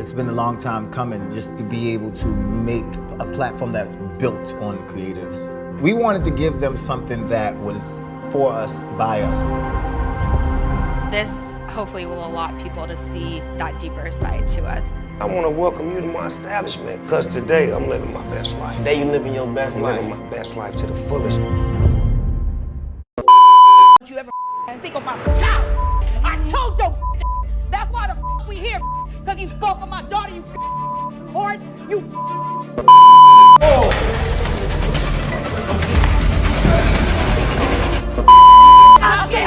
It's been a long time coming just to be able to make a platform that's built on creators. We wanted to give them something that was for us, by us. This hopefully will allow people to see that deeper side to us. I want to welcome you to my establishment, because today I'm living my best life. Today you living your best life. I'm living my best life to the fullest. You ever think about a child? I told you, that's why the we here, because you spoke of my daughter, you horse, you Okay.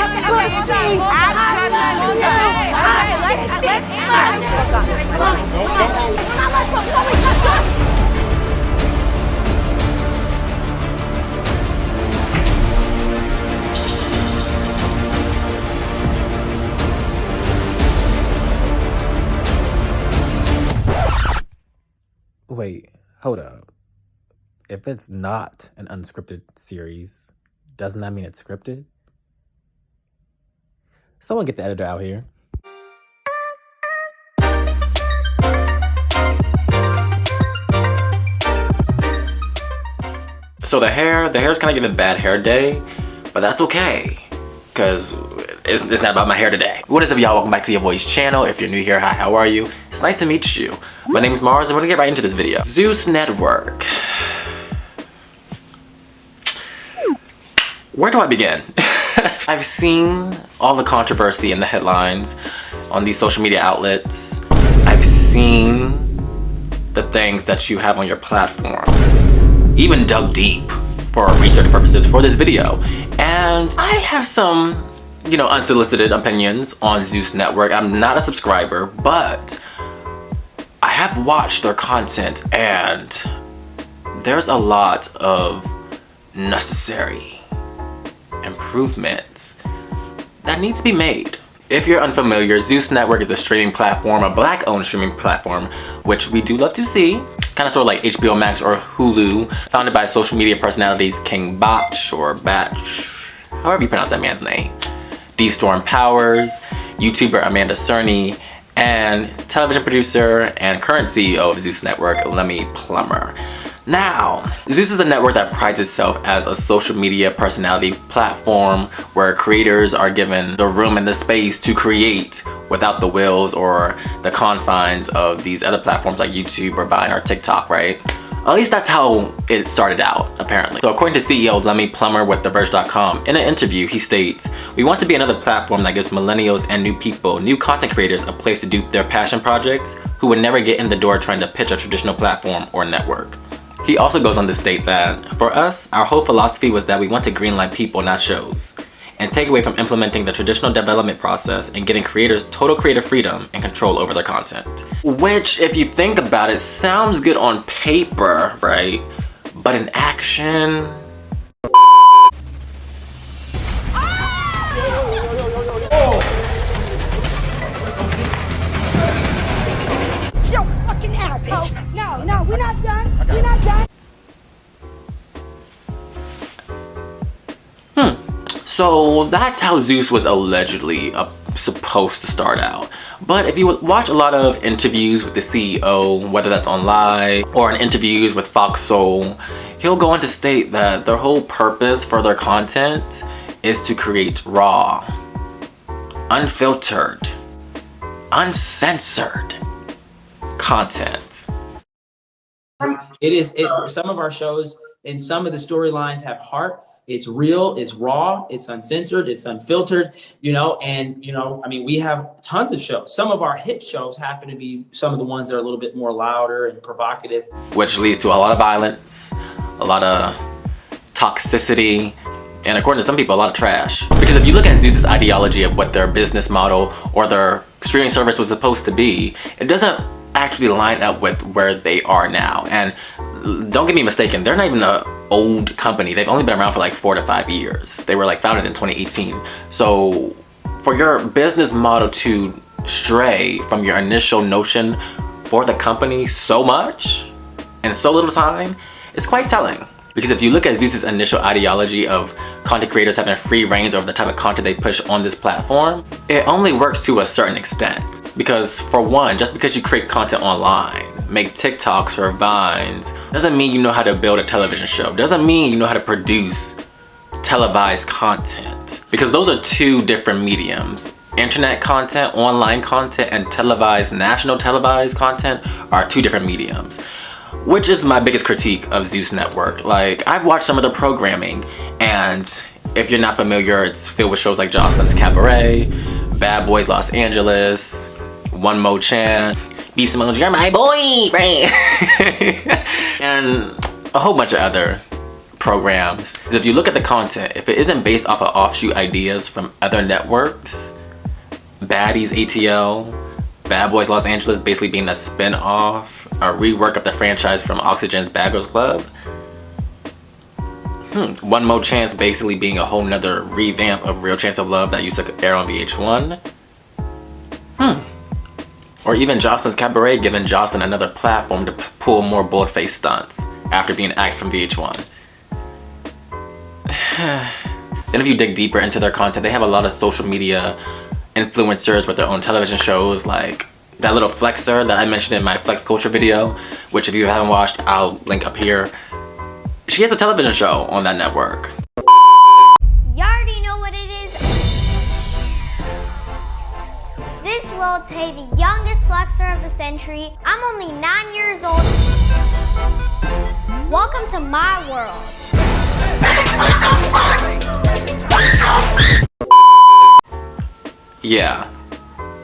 Wait, hold up. If it's not an unscripted series, doesn't that mean it's scripted? Someone get the editor out here. So the hair's kind of giving bad hair day, but that's okay, because it's not about my hair today. What is up, y'all? Welcome back to your boy's channel. If you're new here, hi, how are you? It's nice to meet you. My name is Mars, and we're gonna get right into this video. Zeus Network. Where do I begin? I've seen all the controversy in the headlines on these social media outlets. I've seen the things that you have on your platform. Even dug deep for research purposes for this video. And I have some, unsolicited opinions on Zeus Network. I'm not a subscriber, but I have watched their content and there's a lot of necessary improvements that need to be made. If you're unfamiliar, Zeus Network is a streaming platform, a black-owned streaming platform, which we do love to see. Kind of sort of like HBO Max or Hulu, founded by social media personalities King Bach or Batch, however you pronounce that man's name, D Storm Powers, YouTuber Amanda Cerny, and television producer and current CEO of Zeus Network, Lemmy Plummer. Now, Zeus is a network that prides itself as a social media personality platform where creators are given the room and the space to create without the wills or the confines of these other platforms like YouTube or Vine or TikTok, right? At least that's how it started out, apparently. So according to CEO Lemmy Plummer with TheVerge.com, in an interview, he states, "We want to be another platform that gives millennials and new people, new content creators, a place to do their passion projects who would never get in the door trying to pitch a traditional platform or network." He also goes on to state that, "For us, our whole philosophy was that we want to greenlight people, not shows, and take away from implementing the traditional development process and giving creators total creative freedom and control over their content." Which, if you think about it, sounds good on paper, right? But in action... Yo, fucking asshole. No, we're not done. We're not done. So that's how Zeus was allegedly supposed to start out. But if you watch a lot of interviews with the CEO, whether that's on live or in interviews with Fox Soul, he'll go on to state that their whole purpose for their content is to create raw, unfiltered, uncensored content. Some of our shows and some of the storylines have heart. It's real, it's raw, it's uncensored, it's unfiltered, we have tons of shows. Some of our hit shows happen to be some of the ones that are a little bit more louder and provocative. Which leads to a lot of violence, a lot of toxicity, and according to some people, a lot of trash. Because if you look at Zeus's ideology of what their business model or their streaming service was supposed to be, it doesn't actually line up with where they are now. And don't get me mistaken, they're not even an old company. They've only been around for like 4 to 5 years. They were founded in 2018. So for your business model to stray from your initial notion for the company so much in so little time, it's quite telling. Because if you look at Zeus's initial ideology of content creators having free reins over the type of content they push on this platform, it only works to a certain extent. Because for one, just because you create content online, make TikToks or Vines, doesn't mean you know how to build a television show. Doesn't mean you know how to produce televised content. Because those are two different mediums. Internet content, online content, and televised, national televised content are two different mediums. Which is my biggest critique of Zeus Network. Like, I've watched some of the programming, and if you're not familiar, it's filled with shows like Joseline's Cabaret, Bad Boys Los Angeles, One Mo Chan, Beast Mode, you're my boyfriend, and a whole bunch of other programs. If you look at the content, if it isn't based off of offshoot ideas from other networks, Baddies ATL, Bad Boys Los Angeles basically being a spin-off, a rework of the franchise from Oxygen's Bad Girls Club, One Mo Chance basically being a whole nother revamp of Real Chance of Love that used to air on VH1. Or even Joseline's Cabaret giving Joseline another platform to pull more bold-faced stunts after being axed from VH1. Then if you dig deeper into their content, they have a lot of social media influencers with their own television shows, like that little flexer that I mentioned in my Flex Culture video, which if you haven't watched, I'll link up here. She has a television show on that network. You already know what it is. This Lil Tay, the youngest flexer of the century. I'm only 9 years old. Welcome to my world. Yeah,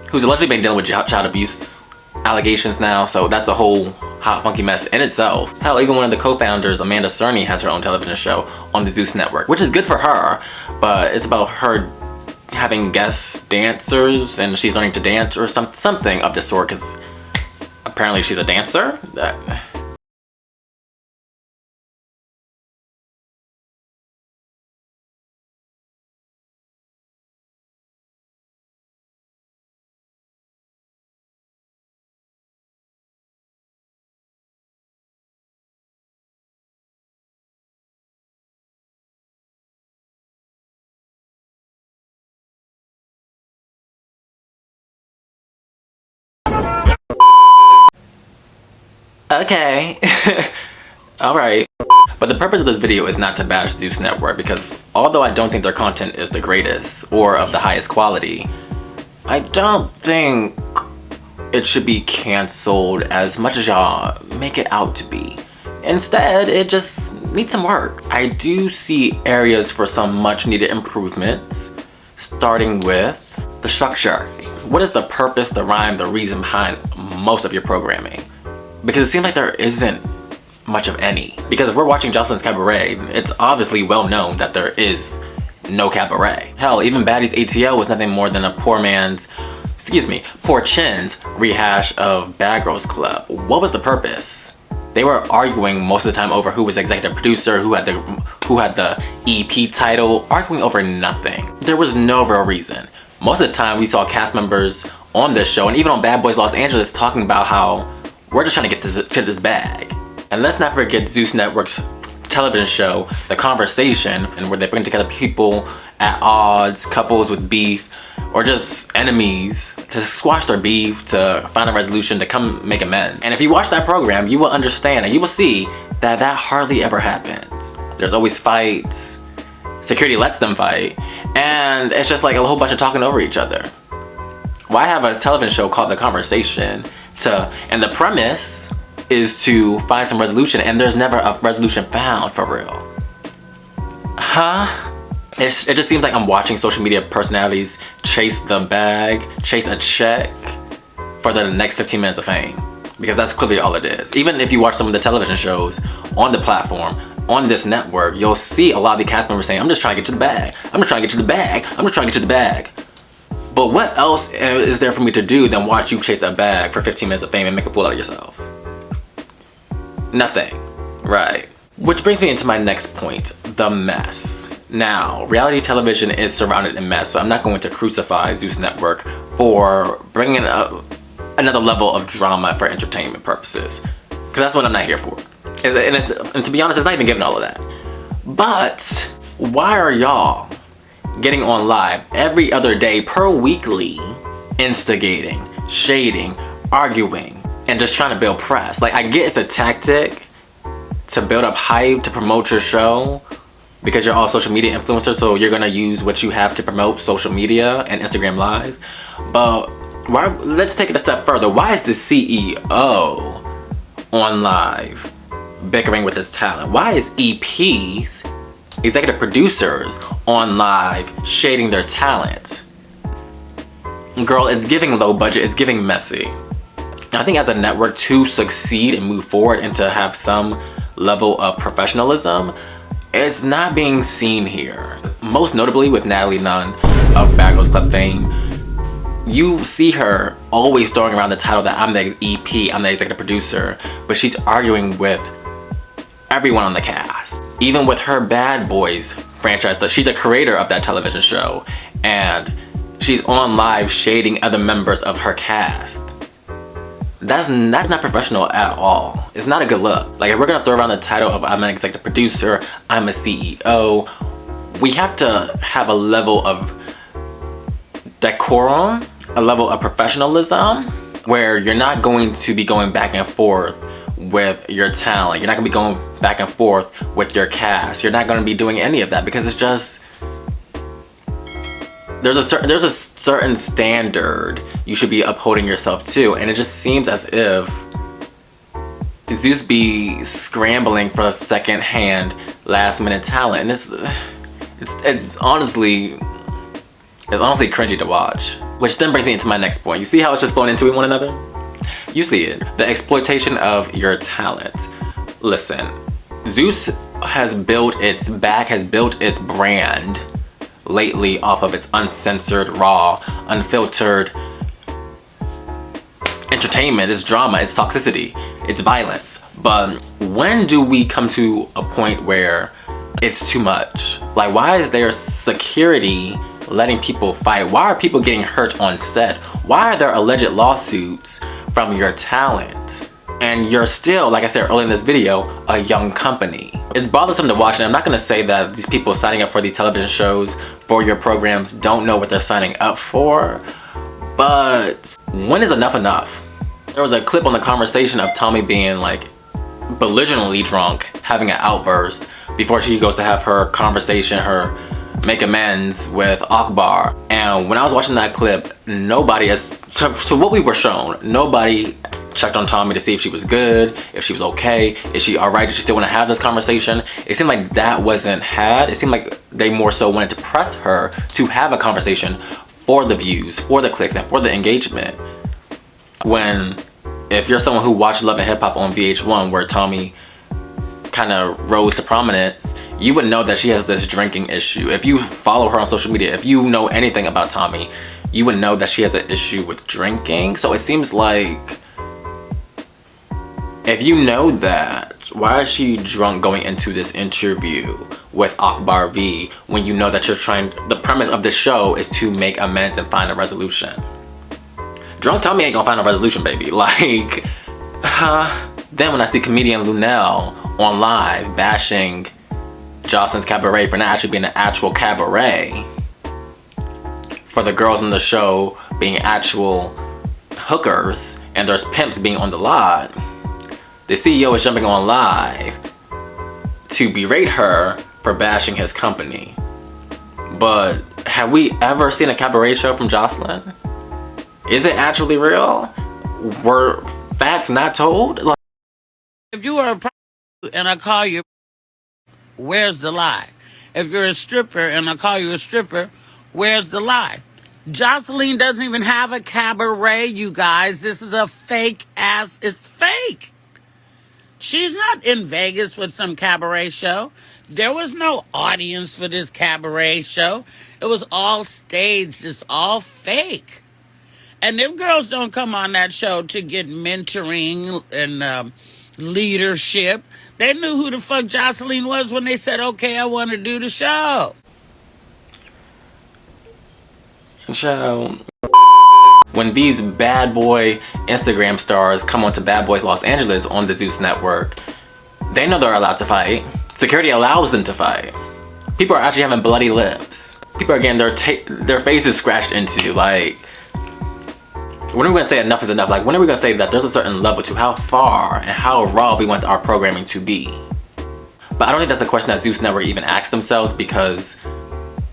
who's allegedly been dealing with child abuse allegations now, so that's a whole hot funky mess in itself. Hell, even one of the co-founders, Amanda Cerny, has her own television show on the Zeus Network, which is good for her, but it's about her having guest dancers and she's learning to dance or something of the sort, because apparently she's a dancer. Okay. Alright. But the purpose of this video is not to bash Zeus Network, because although I don't think their content is the greatest or of the highest quality, I don't think it should be cancelled as much as y'all make it out to be. Instead, it just needs some work. I do see areas for some much needed improvements, starting with the structure. What is the purpose, the rhyme, the reason behind most of your programming? Because it seems like there isn't much of any. Because if we're watching Joseline's Cabaret, it's obviously well known that there is no cabaret. Hell, even Baddies ATL was nothing more than a poor chin's rehash of Bad Girls Club. What was the purpose? They were arguing most of the time over who was executive producer, who had the EP title, arguing over nothing. There was no real reason. Most of the time we saw cast members on this show and even on Bad Boys Los Angeles talking about how we're just trying to get this bag. And let's not forget Zeus Network's television show, The Conversation, and where they bring together people at odds, couples with beef, or just enemies to squash their beef, to find a resolution, to come make amends. And if you watch that program, you will understand and you will see that that hardly ever happens. There's always fights, security lets them fight, and it's just like a whole bunch of talking over each other. Why have a television show called The Conversation and the premise is to find some resolution, and there's never a resolution found for real? Huh? It just seems like I'm watching social media personalities chase the bag, chase a check for the next 15 minutes of fame. Because that's clearly all it is. Even if you watch some of the television shows on the platform, on this network, you'll see a lot of the cast members saying, I'm just trying to get to the bag. I'm just trying to get to the bag. I'm just trying to get to the bag. But what else is there for me to do than watch you chase a bag for 15 minutes of fame and make a fool out of yourself? Nothing. Right. Which brings me into my next point, the mess. Now, reality television is surrounded in mess, so I'm not going to crucify Zeus Network for bringing another level of drama for entertainment purposes. Because that's what I'm not here for. And to be honest, it's not even giving all of that. But why are y'all getting on live every other day per weekly, instigating, shading, arguing, and just trying to build press. Like, I get it's a tactic to build up hype, to promote your show, because you're all social media influencers, so you're gonna use what you have to promote social media and Instagram Live. But why? Let's take it a step further. Why is the CEO on live bickering with his talent? Why is EPs, executive producers, on live shading their talent? Girl, it's giving low budget, it's giving messy. I think as a network, to succeed and move forward and to have some level of professionalism, it's not being seen here. Most notably with Natalie Nunn of Bad Girls Club fame, you see her always throwing around the title that I'm the EP, I'm the executive producer, but she's arguing with everyone on the cast. Even with her Bad Boys franchise, that she's a creator of that television show, and she's on live shading other members of her cast. That's not professional at all. It's not a good look. Like, if we're gonna throw around the title of I'm an executive producer, I'm a CEO, we have to have a level of decorum, a level of professionalism, where you're not going to be going back and forth with your talent. You're not gonna be going back and forth with your cast. You're not gonna be doing any of that, because it's just, there's a certain standard you should be upholding yourself to, and it just seems as if Zeus be scrambling for a second-hand, last-minute talent, and it's honestly cringy to watch. Which then brings me into my next point. You see how it's just flowing into one another? You see it. The exploitation of your talent. Listen, Zeus has built its brand lately off of its uncensored, raw, unfiltered entertainment, it's drama, it's toxicity, it's violence. But when do we come to a point where it's too much? Like, why is there security letting people fight? Why are people getting hurt on set? Why are there alleged lawsuits from your talent? And you're still, like I said earlier in this video, a young company. It's bothersome to watch, and I'm not gonna say that these people signing up for these television shows, for your programs, don't know what they're signing up for, but when is enough enough? There was a clip on the conversation of Tommy being like belligerently drunk, having an outburst before she goes to have her conversation, her make amends with Akbar. And when I was watching that clip, nobody, to what we were shown, nobody checked on Tommy to see if she was good, if she was okay, is she alright, did she still want to have this conversation? It seemed like that wasn't had. It seemed like they more so wanted to press her to have a conversation for the views, for the clicks, and for the engagement. When, if you're someone who watched Love and Hip Hop on VH1, where Tommy kind of rose to prominence, you would know that she has this drinking issue. If you follow her on social media, if you know anything about Tommy, you would know that she has an issue with drinking. So it seems like, if you know that, why is she drunk going into this interview with Akbar V when you know that the premise of this show is to make amends and find a resolution? Drunk Tommy ain't gonna find a resolution, baby. Like, Then when I see comedian Lunel on live bashing Joseline's Cabaret for not actually being an actual cabaret, for the girls in the show being actual hookers and there's pimps being on the lot, the CEO is jumping on live to berate her for bashing his company. But have we ever seen a cabaret show from Joseline? Is it actually real? Were facts not told? Like, if you are a prostitute and I call you, where's the lie? If you're a stripper and I call you a stripper, where's the lie? Joseline doesn't even have a cabaret, you guys. This is a fake ass. It's fake. She's not in Vegas with some cabaret show. There was no audience for this cabaret show. It was all staged. It's all fake. And them girls don't come on that show to get mentoring and leadership. They knew who the fuck Joseline was when they said, okay, I want to do the show. When these bad boy Instagram stars come onto Bad Boys Los Angeles on the Zeus Network, they know they're allowed to fight. Security allows them to fight. People are actually having bloody lips. People are getting their faces scratched into. Like, when are we gonna say enough is enough? Like, when are we gonna say that there's a certain level to how far and how raw we want our programming to be? But I don't think that's a question that Zeus Network even asks themselves, because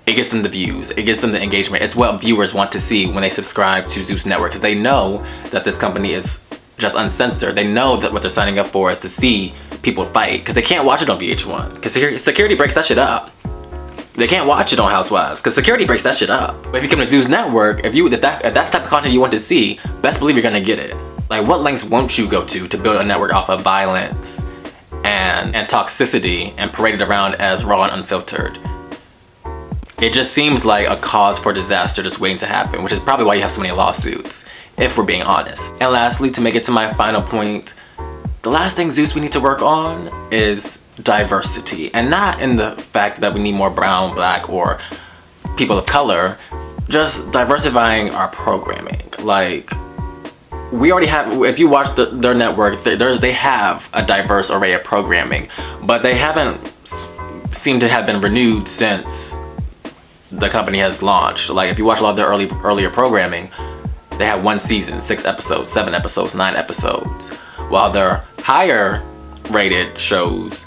it gets them the views, it gets them the engagement. It's what viewers want to see when they subscribe to Zeus Network, because they know that this company is just uncensored. They know that what they're signing up for is to see people fight, because they can't watch it on VH1, because security breaks that shit up. They can't watch it on Housewives, because security breaks that shit up. But if you come to Zeus Network, if that's the type of content you want to see, best believe you're gonna get it. Like, what lengths won't you go to build a network off of violence and toxicity and parade it around as raw and unfiltered? It just seems like a cause for disaster just waiting to happen, which is probably why you have so many lawsuits, if we're being honest. And lastly, to make it to my final point, the last thing Zeus we need to work on is diversity. And not in the fact that we need more brown, black, or people of color, just diversifying our programming. Like, we already have, if you watch their network, they have a diverse array of programming, but they haven't seemed to have been renewed since the company has launched. Like, if you watch a lot of their earlier programming, they have 1 season, 6 episodes, 7 episodes, 9 episodes, while their higher rated shows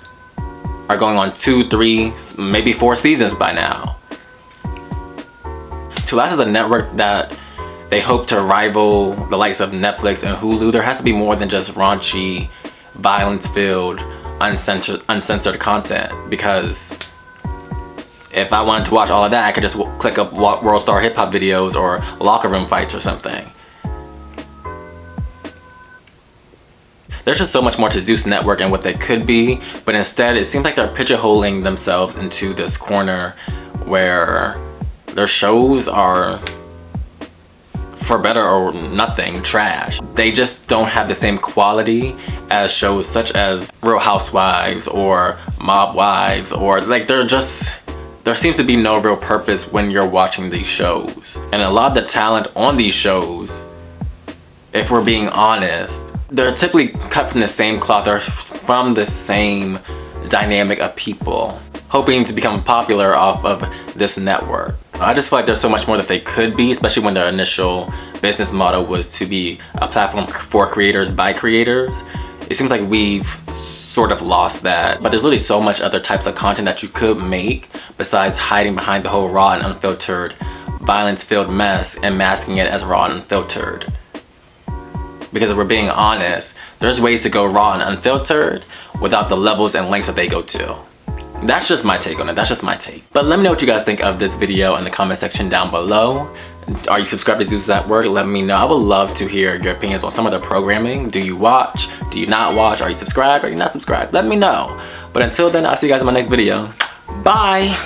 are going on 2, 3, maybe 4 seasons by now. To us as a network that they hope to rival the likes of Netflix and Hulu, there has to be more than just raunchy, violence-filled, uncensored content, because if I wanted to watch all of that, I could just click up World Star Hip Hop videos or locker room fights or something. There's just so much more to Zeus Network and what they could be, but instead it seems like they're pigeonholing themselves into this corner where their shows are, for better or nothing, trash. They just don't have the same quality as shows such as Real Housewives or Mob Wives, or like there seems to be no real purpose when you're watching these shows. And a lot of the talent on these shows, if we're being honest, they're typically cut from the same cloth, or from the same dynamic of people hoping to become popular off of this network. I just feel like there's so much more that they could be, especially when their initial business model was to be a platform for creators by creators. It seems like we've sort of lost that, but there's literally so much other types of content that you could make besides hiding behind the whole raw and unfiltered, violence-filled mess and masking it as raw and unfiltered. Because if we're being honest, there's ways to go raw and unfiltered without the levels and lengths that they go to. That's just my take on it. That's just my take. But let me know what you guys think of this video in the comment section down below. Are you subscribed to Zeus Network? Let me know. I would love to hear your opinions on some of their programming. Do you watch? Do you not watch? Are you subscribed? Are you not subscribed? Let me know. But until then, I'll see you guys in my next video. Bye!